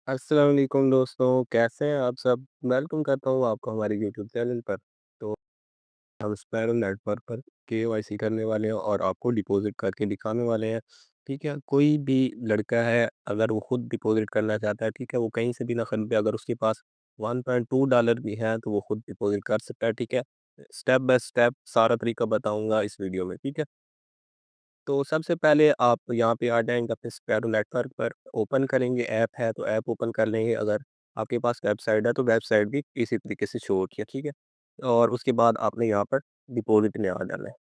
अस्सलाम वालेकुम दोस्तों, कैसे हैं आप सब? वेलकम करता हूँ आपको हमारे यूट्यूब चैनल पर। तो हम स्पैरो नेटवर्क पर केवाईसी करने वाले हैं और आपको डिपॉज़िट करके दिखाने वाले हैं, ठीक है? कोई भी लड़का है, अगर वो खुद डिपॉज़िट करना चाहता है, ठीक है? वो कहीं से भी ना ख़रीदे, अगर उसके पास $1.2 भी है, तो वो खुद डिपॉज़िट कर सकता है, ठीक है? स्टेप बाय स्टेप सारा तरीका बताऊँगा इस वीडियो में, ठीक है? तो सबसे पहले आप यहाँ पे आ जाएँगे अपने स्पैरो नेटवर्क पर, ओपन करेंगे, ऐप है तो ऐप ओपन कर लेंगे, अगर आपके पास वेबसाइट है तो वेबसाइट भी इसी तरीके से शो होती है, ठीक है? और उसके बाद आपने यहाँ पर डिपॉज़िट में आ जाना है।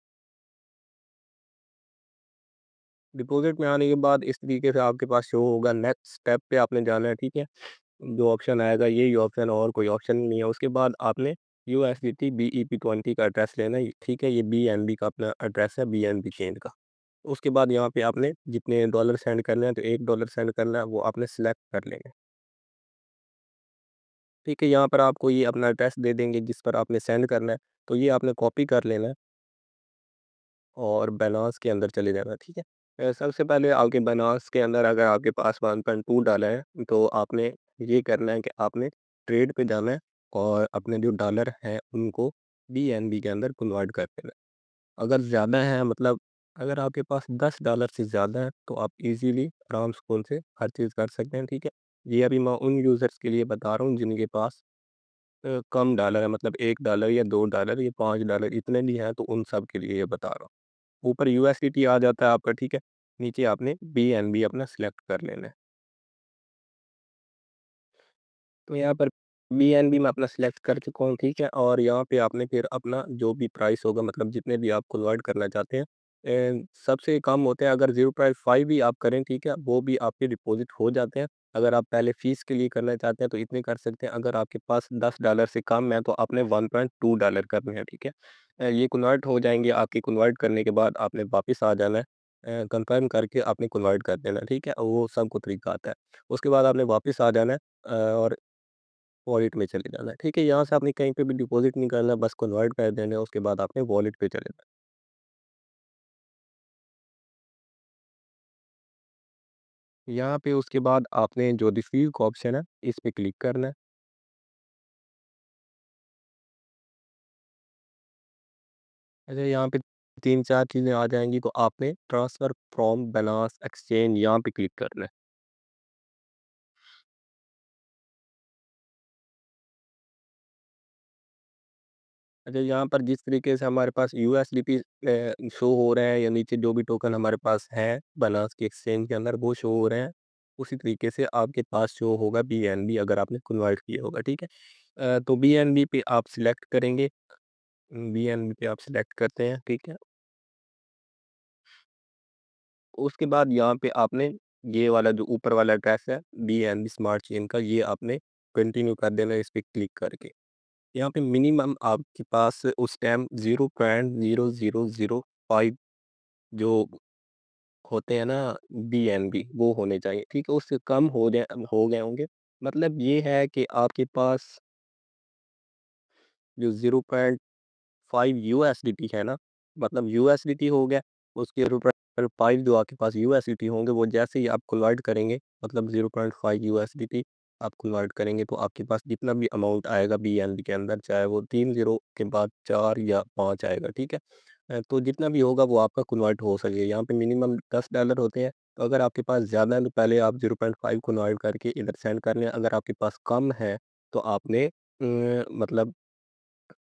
डिपॉज़िट में आने के बाद इस तरीके से आपके पास शो होगा, नेक्स्ट स्टेप पे आपने जाना है, ठीक है? जो ऑप्शन आएगा यही ऑप्शन, और कोई ऑप्शन नहीं है। उसके बाद आपने यूएसडीटी बीईपी20 का एड्रेस लेना है, ठीक है? ये बीएनबी का अपना एड्रेस है, बीएनबी चेन का। उसके बाद यहाँ पे आपने जितने डॉलर सेंड करने हैं, तो $1 सेंड करना है, वो आपने सिलेक्ट कर लेंगे। ठीक है, यहाँ पर आपको ये अपना एड्रेस दे देंगे जिस पर आपने सेंड करना है, तो ये आपने कॉपी कर लेना है और बायनांस के अंदर चले जाना है, ठीक है? सबसे पहले आपके बायनांस के अंदर अगर आपके पास $1.2 है, तो आपने ये करना है कि आपने ट्रेड पे जाना है और अपने जो डॉलर हैं, उनको बीएनबी के अंदर कन्वर्ट कर देना है। अगर ज़्यादा है, मतलब अगर आपके पास $10 से ज़्यादा है, तो आप इजीली आराम सुकून से हर चीज़ कर सकते हैं, ठीक है? ये अभी मैं उन यूज़र्स के लिए बता रहा हूँ जिनके पास कम डॉलर है, मतलब $1 या $2 या $5 इतने भी हैं, तो उन सब के लिए ये बता रहा हूँ। ऊपर यूएसडीटी आ जाता है आपका, ठीक है? नीचे आपने बीएनबी अपना सिलेक्ट कर लेना है। तो यहाँ पर बीएनबी मैं अपना सिलेक्ट कर चुका हूँ, ठीक है? और यहाँ पे आपने फिर अपना जो भी प्राइस होगा, मतलब जितने भी आप कन्वर्ट करना चाहते हैं, सबसे कम होते हैं, अगर 0.5 भी आप करें, ठीक है? वो भी आपके डिपॉज़िट हो जाते हैं। अगर आप पहले फ़ीस के लिए करना चाहते हैं तो इतने कर सकते हैं, अगर आपके पास $10 से कम है तो आपने $1.2 करने हैं, ठीक है? ये कन्वर्ट हो जाएँगे, आपके कन्वर्ट करने के बाद आपने वापस आ जाना है। कंफर्म करके आपने कन्वर्ट कर देना है, ठीक है? वो सबको तरीका आता है। उसके बाद आपने वापस आ जाना है और वॉलेट में चले जाना है, ठीक है? यहाँ से आपने कहीं पे भी डिपॉज़िट नहीं करना, बस कन्वर्ट कर देना है, उसके बाद आपने वॉलेट पे चले जाना है। यहाँ पे उसके बाद आपने जो रिसीव का ऑप्शन है, इस पे क्लिक करना है। अच्छा, यहाँ पे 3-4 चीज़ें आ जाएँगी, तो आपने ट्रांसफर फ्रॉम बायनांस एक्सचेंज यहाँ पे क्लिक करना है। अच्छा, यहाँ पर जिस तरीके से हमारे पास यूएसडीटी शो हो रहे हैं, या नीचे जो भी टोकन हमारे पास हैं बायनांस के एक्सचेंज के अंदर वो शो हो रहे हैं, उसी तरीके से आपके पास शो होगा बीएनबी, अगर आपने कन्वर्ट किया होगा, ठीक है? तो बीएनबी पे आप सिलेक्ट करेंगे, बीएनबी पे आप सिलेक्ट करते हैं, ठीक है? उसके बाद यहाँ पे आपने ये वाला जो ऊपर वाला एड्रेस है बीएनबी स्मार्ट चेन का, ये आपने कंटिन्यू कर देना है इस पे क्लिक करके। यहाँ पे मिनिमम आपके पास उस टाइम 0.0005 जो होते हैं ना बीएनबी, वो होने चाहिए, ठीक है? उससे कम हो गए होंगे, मतलब ये है कि आपके पास जो 0.5 यूएसडीटी है ना, मतलब यूएसडीटी हो गया, उसके 0.5 जो आपके पास यूएसडीटी होंगे, वो जैसे ही आप कन्वर्ट करेंगे, मतलब 0.5 यूएसडीटी आप कन्वर्ट करेंगे, तो आपके पास जितना भी अमाउंट आएगा बीएनबी के अंदर, चाहे वो 3 ज़ीरो के बाद 4 या 5 आएगा, ठीक है? तो जितना भी होगा वो आपका कन्वर्ट हो सके, यहाँ पे मिनिमम $10 होते हैं, तो अगर आपके पास ज़्यादा है तो पहले आप 0.5 कन्वर्ट करके इधर सेंड कर लें, अगर आपके पास कम है तो आपने मतलब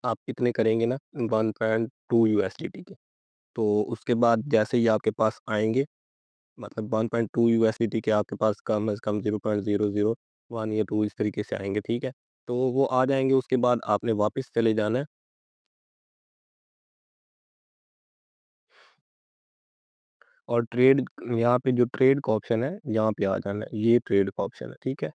आप कितने करेंगे ना 1.2 यूएसडीटी के, तो उसके बाद जैसे ही आपके पास आएँगे, मतलब 1.2 यूएसडीटी के आपके पास कम से कम 0.001 या 2 इस तरीके से आएँगे, ठीक है? तो वो आ जाएँगे, उसके बाद आपने वापस चले जाना है और ट्रेड, यहाँ पे जो ट्रेड का ऑप्शन है, यहाँ पे आ जाना है, ये ट्रेड का ऑप्शन है, ठीक है?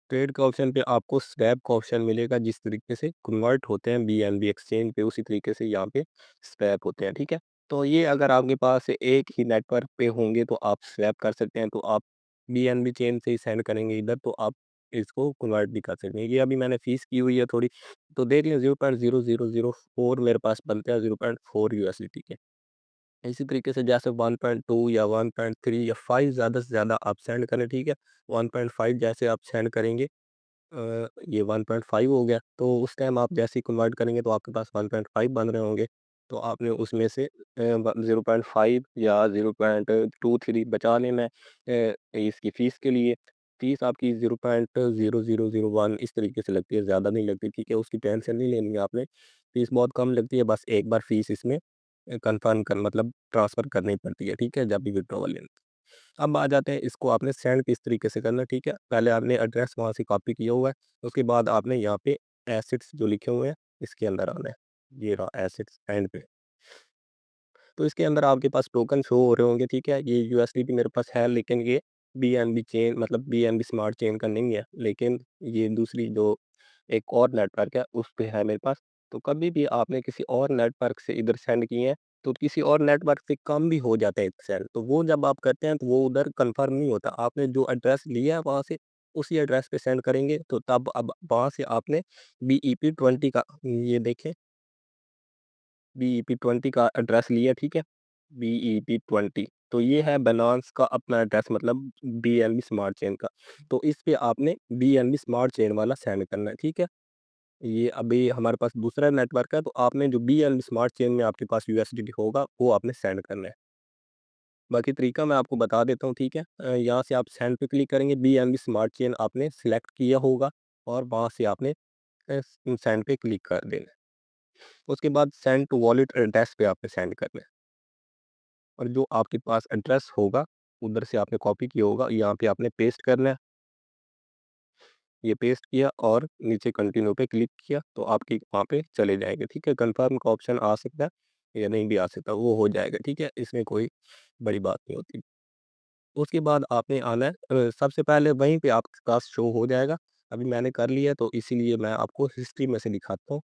ट्रेड के ऑप्शन पे आपको स्वैप का ऑप्शन मिलेगा, जिस तरीके से कन्वर्ट होते हैं बीएनबी एक्सचेंज पे, उसी तरीके से यहाँ पे स्वैप होते हैं, ठीक है? तो ये अगर आपके पास एक ही नेटवर्क पे होंगे तो आप स्वैप कर सकते हैं, तो आप बीएनबी चेन से ही सेंड करेंगे इधर, तो आप इसको कन्वर्ट भी कर सकते हैं। ये अभी मैंने फीस की हुई है थोड़ी, तो देख लें 0.0004 मेरे पास बनते हैं 0.4 यूएसडीटी के। इसी तरीके से जैसे 1.2 या 1.3 या 5 ज़्यादा से ज़्यादा आप सेंड करें, ठीक है? 1.5 जैसे आप सेंड करेंगे, ये 1.5 हो गया, तो उस टाइम आप जैसे ही कन्वर्ट करेंगे तो आपके पास 1.5 बन रहे होंगे। तो आपने उसमें से 0.5 या 0.23 बचा लेना है इसकी फ़ीस के लिए। फ़ीस आपकी 0.0001 इस तरीके से लगती है, ज़्यादा नहीं लगती, ठीक है? उसकी टेंशन नहीं लेनी है आपने। फ़ीस बहुत कम लगती है, बस एक बार फ़ीस इसमें कन्फर्म कर मतलब ट्रांसफ़र करनी पड़ती है, ठीक है? जब भी विथड्रॉवल लेना। अब आ जाते हैं इसको आपने सेंड किस तरीके से करना है, ठीक है? पहले आपने एड्रेस वहाँ से कॉपी किया हुआ है, उसके बाद आपने यहाँ पे एसेट्स जो लिखे हुए हैं, इसके अंदर आना है। ये रहा एसेट्स एंड पे। तो इसके अंदर आपके पास टोकन शो हो रहे होंगे, ठीक है? ये यूएसडीटी मेरे पास है, लेकिन ये बीएनबी चेन मतलब बीएनबी स्मार्ट चेन का नहीं है, लेकिन ये दूसरी जो एक और नेटवर्क है, उस पे है मेरे पास। तो कभी भी आपने किसी और नेटवर्क से इधर सेंड किए हैं, तो किसी और नेटवर्क से कम भी हो जाता है एक सेंड। तो वो जब आप करते हैं, तो वो उधर कन्फर्म नहीं होता। आपने जो एड्रेस लिया है वहाँ से, उसी एड्रेस पे सेंड करेंगे, तो तब अब वहाँ से आपने बीईपी 20 का ये देखें, बीईपी 20 का एड्रेस लिया, ठीक है? बीईपी 20 तो ये है बायनांस का अपना एड्रेस मतलब बीएनबी स्मार्ट चेन का। तो इस पे आपने बीएनबी स्मार्ट चेन वाला सेंड करना है, ठीक है? ये अभी हमारे पास दूसरा नेटवर्क है, तो आपने जो बीएनबी स्मार्ट चेन में आपके पास यूएसडीटी होगा, वो आपने सेंड करना है। बाकी तरीका मैं आपको बता देता हूँ, ठीक है? यहाँ से आप सेंड पे क्लिक करेंगे, बीएनबी स्मार्ट चेन आपने सेलेक्ट किया होगा और वहाँ से आपने सेंड पे क्लिक कर देना है। उसके बाद सेंड टू वॉलेट एड्रेस पे आपने सेंड करना है और जो आपके पास एड्रेस होगा, उधर से आपने कॉपी किया होगा, यहाँ पे आपने पेस्ट करना है। ये पेस्ट किया और नीचे कंटिन्यू पे क्लिक किया तो आपके वहाँ पे चले जाएँगे, ठीक है? कन्फर्म का ऑप्शन आ सकता है या नहीं भी आ सकता, वो हो जाएगा, ठीक है? इसमें कोई बड़ी बात नहीं होती। उसके बाद आपने आना है सबसे पहले वहीं पे आपके पास शो हो जाएगा। अभी मैंने कर लिया तो इसीलिए मैं आपको हिस्ट्री में से दिखाता हूँ।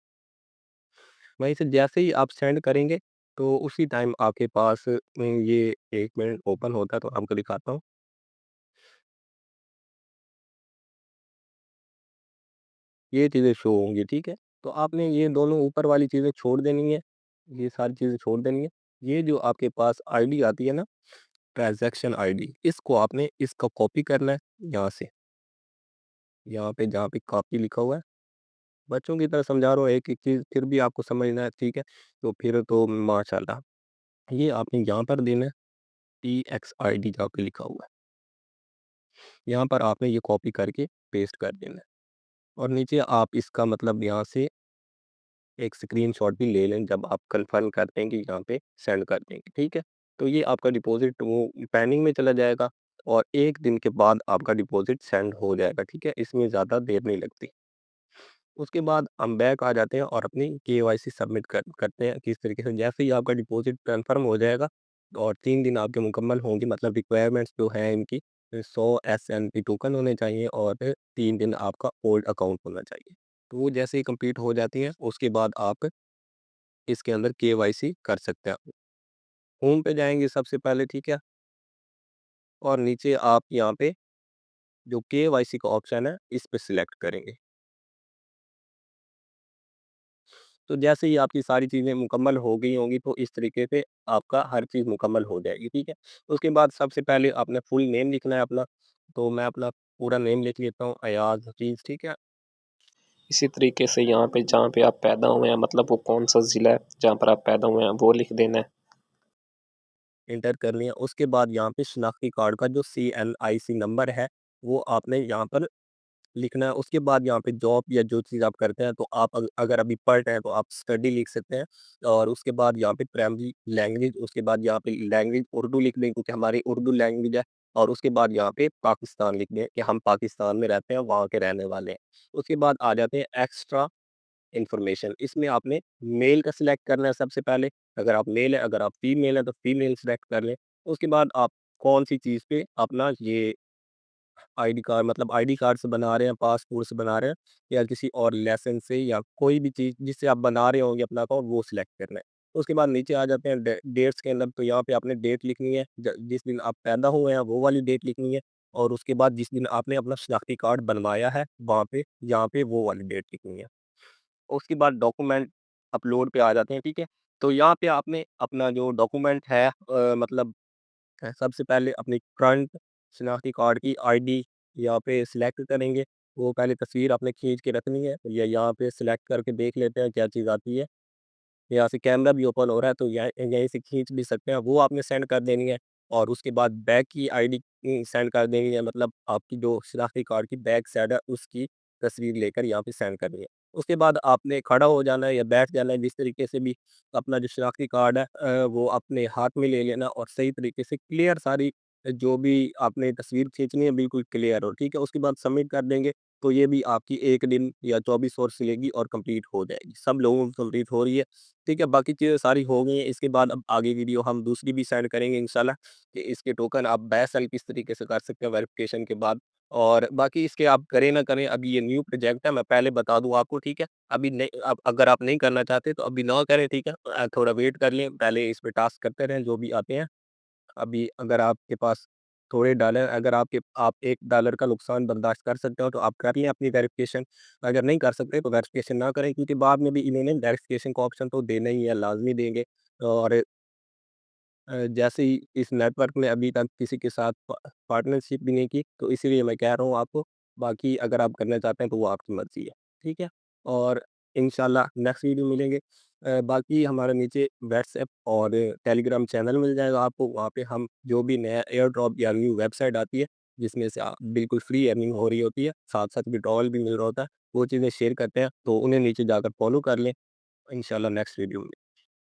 वहीं से जैसे ही आप सेंड करेंगे, तो उसी टाइम आपके पास ये 1 मिनट ओपन होता है तो आपको दिखाता हूँ। ये चीज़ें शो होंगी, ठीक है? तो आपने ये दोनों ऊपर वाली चीज़ें छोड़ देनी है, ये सारी चीज़ें छोड़ देनी है। ये जो आपके पास आईडी आती है ना, ट्रांज़ैक्शन आईडी, इसको आपने इसका कॉपी करना है यहाँ से, यहाँ पे जहाँ पे कॉपी लिखा हुआ है। बच्चों की तरह समझा रहा हूँ एक-एक चीज़, फिर भी आपको समझना है, ठीक है? तो फिर तो माशाल्लाह। ये आपने यहाँ पर देना है, टीएक्सआईडी जहाँ पे लिखा हुआ है, यहाँ पर आपने ये कॉपी करके पेस्ट कर देना है और नीचे आप इसका मतलब यहाँ से एक स्क्रीनशॉट भी ले लें जब आप कन्फर्म करते हैं कि यहाँ पे सेंड कर देंगे, ठीक है? तो ये आपका डिपॉज़िट वो पेंडिंग में चला जाएगा और 1 दिन के बाद आपका डिपॉज़िट सेंड हो जाएगा, ठीक है? इसमें ज़्यादा देर नहीं लगती। उसके बाद हम बैक आ जाते हैं और अपनी केवाईसी सबमिट करते हैं किस तरीके से जैसे ही आपका डिपॉज़िट कन्फर्म हो जाएगा और 3 दिन आपके मुकम्मल होंगे मतलब रिक्वायरमेंट्स जो हैं इनकी 100 एसएनपी टोकन होने चाहिए और 3 दिन आपका ओल्ड अकाउंट होना चाहिए। तो वो जैसे ही कंप्लीट हो जाती है उसके बाद आप इसके अंदर केवाईसी कर सकते हैं। होम पे जाएँगे सबसे पहले, ठीक है? और नीचे आप यहाँ पे जो केवाईसी का ऑप्शन है इस पे सिलेक्ट करेंगे। तो जैसे ही आपकी सारी चीज़ें मुकम्मल हो गई होंगी तो इस तरीके से आपका हर चीज़ मुकम्मल हो जाएगी, ठीक है? उसके बाद सबसे पहले आपने फुल नेम लिखना है अपना, तो मैं अपना पूरा नेम लिख लेता हूँ अयाज़ हफ़ीज़, ठीक है? इसी तरीके से यहाँ पे जहाँ पे आप पैदा हुए हैं मतलब वो कौन सा ज़िला है जहाँ पर आप पैदा हुए हैं वो लिख देना है। एंटर कर लिया। उसके बाद यहाँ पे शनाख्ती कार्ड का जो सीएनआईसी नंबर है, वो आपने यहाँ पर लिखना है। उसके बाद यहाँ पे जॉब या जो चीज़ आप करते हैं, तो आप अगर अभी पढ़ रहे हैं, तो आप स्टडी लिख सकते हैं और उसके बाद यहाँ पे प्राइमरी लैंग्वेज, उसके बाद यहाँ पे लैंग्वेज उर्दू लिख दें क्योंकि हमारी उर्दू लैंग्वेज है और उसके बाद यहाँ पे पाकिस्तान लिख दें कि हम पाकिस्तान में रहते हैं, वहाँ के रहने वाले हैं। उसके बाद आ जाते हैं एक्स्ट्रा इन्फॉर्मेशन। इसमें आपने मेल का सिलेक्ट करना है सबसे पहले, अगर आप मेल है, अगर आप फीमेल है, तो फीमेल सिलेक्ट कर लें। उसके बाद आप कौन-सी चीज़ पे अपना ये आईडी कार्ड मतलब आईडी कार्ड से बना रहे हैं, पासपोर्ट से बना रहे हैं या किसी और लाइसेंस से या कोई भी चीज़ जिससे आप बना रहे होंगे अपना अकाउंट वो सिलेक्ट करना है। उसके बाद नीचे आ जाते हैं डेट्स के अंदर तो यहाँ पे आपने डेट लिखनी है जिस दिन आप पैदा हुए हैं वो वाली डेट लिखनी है और उसके बाद जिस दिन आपने अपना शनाख्ती कार्ड बनवाया है वहाँ पे यहाँ पे वो वाली डेट लिखनी है। उसके बाद डॉक्यूमेंट अपलोड पे आ जाते हैं, ठीक है? तो यहाँ पे आपने अपना जो डॉक्यूमेंट है मतलब सबसे पहले अपनी फ्रंट शनाख्ती कार्ड की आईडी यहाँ पे सिलेक्ट करेंगे। वो पहले तस्वीर आपने खींच के रखनी है, या यहाँ पे सिलेक्ट करके देख लेते हैं क्या चीज़ आती है। यहाँ से कैमरा भी ओपन हो रहा है तो यहीं से खींच भी सकते हैं, वो आपने सेंड कर देनी है। और उसके बाद बैक की आईडी सेंड कर देनी है, मतलब आपकी जो शनाख्ती कार्ड की बैक साइड है उसकी तस्वीर लेकर यहाँ पे सेंड करनी है। उसके बाद आपने खड़ा हो जाना है या बैठ जाना है, जिस तरीके से भी अपना जो शनाख्ती कार्ड है वो अपने हाथ में ले लेना और सही तरीके से क्लियर सारी जो भी आपने तस्वीर खींचनी है बिल्कुल क्लियर हो, ठीक है? उसके बाद सबमिट कर देंगे, तो ये भी आपकी 1 दिन या 24 आवर्स से लेगी और कंप्लीट हो जाएगी। सब लोगों की कंप्लीट हो रही है, ठीक है? बाकी चीज़ें सारी हो गई हैं, इसके बाद अब आगे वीडियो हम दूसरी भी सेंड करेंगे इंशाल्लाह कि इसके टोकन आप बाय सेल किस तरीके से कर सकते हैं वेरिफ़िकेशन के बाद। और बाकी इसके आप करें ना करें, अभी ये न्यू प्रोजेक्ट है, मैं पहले बता दूँ आपको, ठीक है? अभी नहीं, अब अगर आप नहीं करना चाहते तो अभी ना करें, ठीक है? थोड़ा वेट कर लें, पहले इस पे टास्क करते रहें जो भी आते हैं। अभी अगर आपके पास थोड़े डॉलर, अगर आप $1 का नुकसान बर्दाश्त कर सकते हो तो आप कर लें अपनी वेरिफ़िकेशन। अगर नहीं कर सकते तो वेरिफ़िकेशन ना करें, क्योंकि बाद में भी इन्होंने वेरिफ़िकेशन का ऑप्शन तो देना ही है, लाज़मी देंगे। और जैसे ही इस नेटवर्क ने अभी तक किसी के साथ पार्टनरशिप भी नहीं की, तो इसीलिए मैं कह रहा हूँ आपको। बाकी अगर आप करना चाहते हैं तो वो आपकी मर्ज़ी है, ठीक है? और इंशाल्लाह नेक्स्ट वीडियो मिलेंगे। बाकी हमारे नीचे व्हाट्सएप और टेलीग्राम चैनल मिल जाएगा आपको, वहाँ पे हम जो भी नया एयर ड्रॉप या न्यू वेबसाइट आती है, जिसमें से बिल्कुल फ्री अर्निंग हो रही होती है, साथ-साथ विड्रॉवल भी मिल रहा होता है, वो चीज़ें शेयर करते हैं, तो उन्हें नीचे जाकर फॉलो कर लें। इंशाल्लाह नेक्स्ट वीडियो में